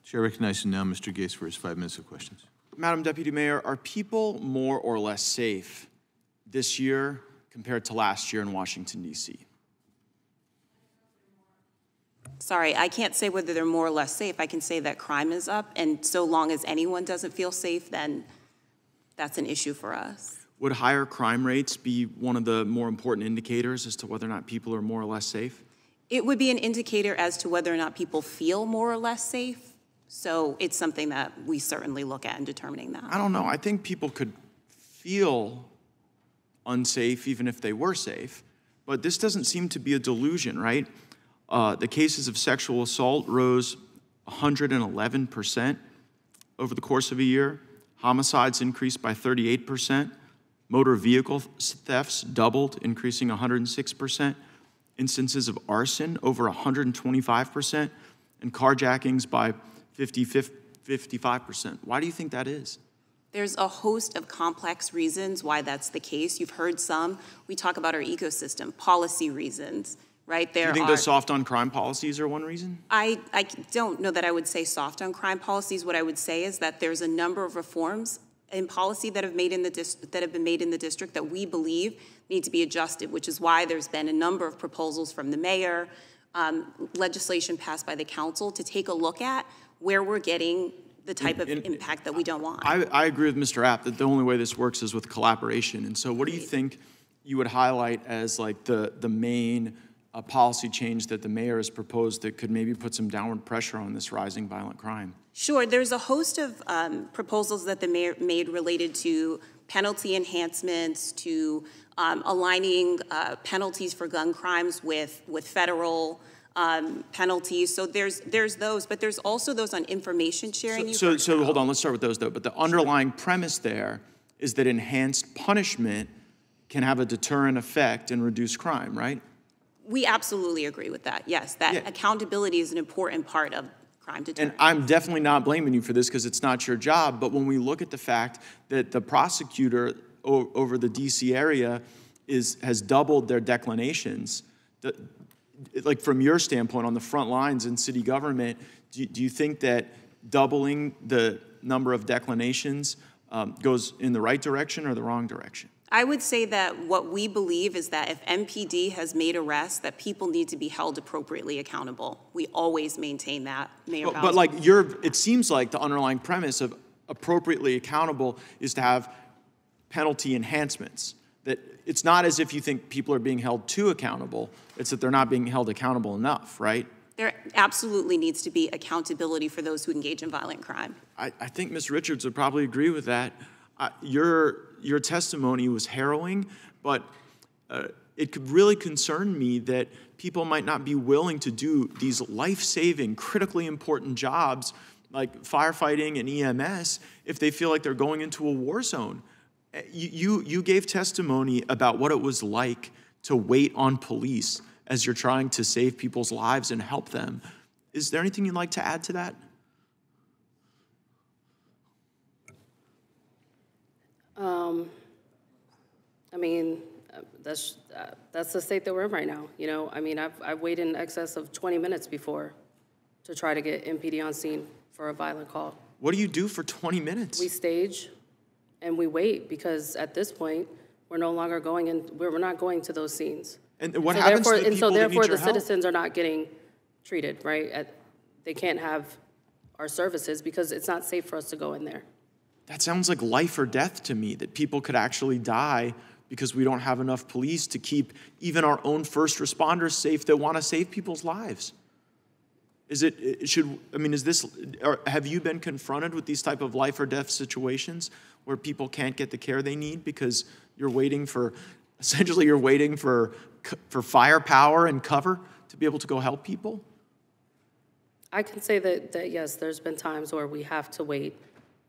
Chair recognizes now Mr. Gaetz for his 5 minutes of questions. Madam Deputy Mayor, are people more or less safe this year compared to last year in Washington, D.C.? Sorry, I can't say whether they're more or less safe. I can say that crime is up, and so long as anyone doesn't feel safe, then that's an issue for us. Would higher crime rates be one of the more important indicators as to whether or not people are more or less safe? It would be an indicator as to whether or not people feel more or less safe. So it's something that we certainly look at in determining that. I don't know. I think people could feel unsafe even if they were safe, but this doesn't seem to be a delusion, right? The cases of sexual assault rose 111% over the course of a year. Homicides increased by 38%. Motor vehicle thefts doubled, increasing 106%. Instances of arson over 125%, and carjackings by 55%. Why do you think that is? There's a host of complex reasons why that's the case. You've heard some. We talk about our ecosystem, policy reasons, right? Do you think the soft on crime policies are one reason? I don't know that I would say soft on crime policies. What I would say is that there's a number of reforms in policy that have been made in the district that we believe need to be adjusted, which is why there's been a number of proposals from the mayor, legislation passed by the council to take a look at where we're getting the type of impact that we don't want. I agree with Mr. App that the only way this works is with collaboration. And so what do you think you would highlight as like the main policy change that the mayor has proposed that could maybe put some downward pressure on this rising violent crime? Sure, there's a host of proposals that the mayor made related to penalty enhancements, to aligning penalties for gun crimes with federal penalties. So there's those, but there's also those on information sharing. So hold on, let's start with those though. But the underlying premise there is that enhanced punishment can have a deterrent effect and reduce crime, right? We absolutely agree with that, yes. That accountability is an important part of crime deterrence. And I'm definitely not blaming you for this because it's not your job, but when we look at the fact that the prosecutor over the D.C. area has doubled their declinations, like from your standpoint on the front lines in city government, do you think that doubling the number of declinations goes in the right direction or the wrong direction? I would say that what we believe is that if MPD has made arrests, that people need to be held appropriately accountable. We always maintain that, Mayor Bowser. But like it seems like the underlying premise of appropriately accountable is to have penalty enhancements. That it's not as if you think people are being held too accountable, it's that they're not being held accountable enough, right? There absolutely needs to be accountability for those who engage in violent crime. I think Ms. Richards would probably agree with that. Your testimony was harrowing, but it could really concern me that people might not be willing to do these life-saving, critically important jobs like firefighting and EMS if they feel like they're going into a war zone. You gave testimony about what it was like to wait on police as you're trying to save people's lives and help them. Is there anything you'd like to add to that? I mean, that's the state that we're in right now. You know, I mean, I've waited in excess of 20 minutes before to try to get MPD on scene for a violent call. What do you do for 20 minutes? We stage and we wait because at this point, we're no longer going in, we're not going to those scenes. And what happens to the people that need your help? Therefore, the citizens are not getting treated, right? They can't have our services because it's not safe for us to go in there. That sounds like life or death to me, that people could actually die because we don't have enough police to keep even our own first responders safe that want to save people's lives. Have you been confronted with these type of life or death situations where people can't get the care they need because you're waiting for firepower and cover to be able to go help people? I can say that yes, there's been times where we have to wait.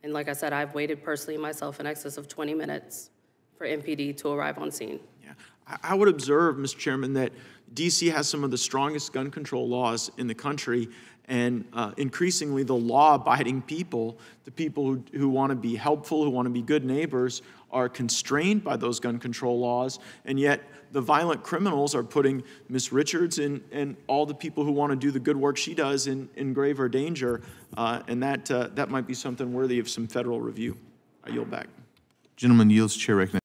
And like I said, I've waited personally myself in excess of 20 minutes for MPD to arrive on scene. Yeah, I would observe, Mr. Chairman, that D.C. has some of the strongest gun control laws in the country, and increasingly the law-abiding people, the people who want to be helpful, who want to be good neighbors, are constrained by those gun control laws, and yet the violent criminals are putting Ms. Richards and all the people who want to do the good work she does in graver danger, and that might be something worthy of some federal review. I yield back. Gentleman yields, chair recognizes